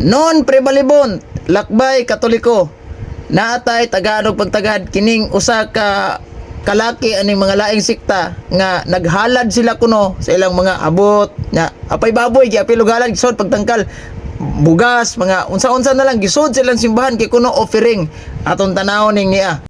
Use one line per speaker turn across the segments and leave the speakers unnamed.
Non prebalibon lakbay Katoliko naatay taganog pagtagad kining usa ka kalaki aning mga laing sikta nga naghalad sila kuno sa ilang mga abot nya apay baboy giapil og halad gisod pagtangkal bugas mga unsa-unsa na lang gisod silang simbahan kay kuno offering aton tanawon ning niya.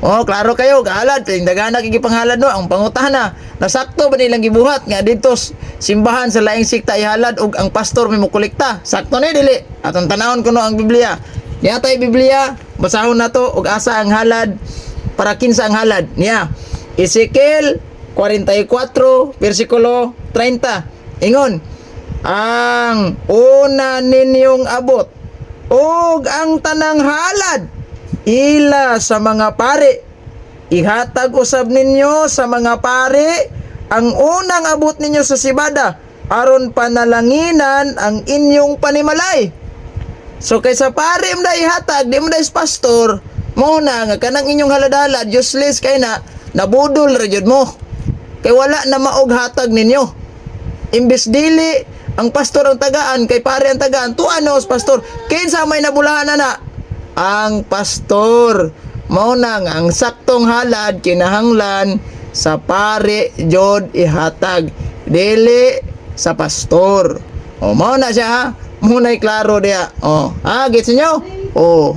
Oh, klaro kayo, gahalad, dagana kay gipanghalad no, ang pangutana, nasakto ba nilang gibuhat nga dito simbahan sa laing sikta ihalad og ang pastor may mokolekta. Sakto ni dili. Atong tanawon kuno ang Biblia. Niya tay Biblia, basahon nato og asa ang halad para kinsa ang halad. Niya Ezekiel 44 bersikulo 30. Ingon, ang una ninyong abot og ang tanang halad ila sa mga pari, ihatag usab ninyo sa mga pari ang unang abot ninyo sa sibada aron panalanginan ang inyong panimalay. So kaysa pari mo na ihatag, di mo na is pastor, mo na nga kanang inyong haladala useless kay na nabudol ra jud mo kay wala na maog hatag ninyo. Imbes dili ang pastor ang tagaan kay pari ang tagaan, tuan os pastor kinsa may nabulahan na ang pastor. Mao nang ang saktong halad kinahanglan sa pare jod ihatag dili sa pastor. O mao na siya ha, munay klaro diya. O gets nyo? O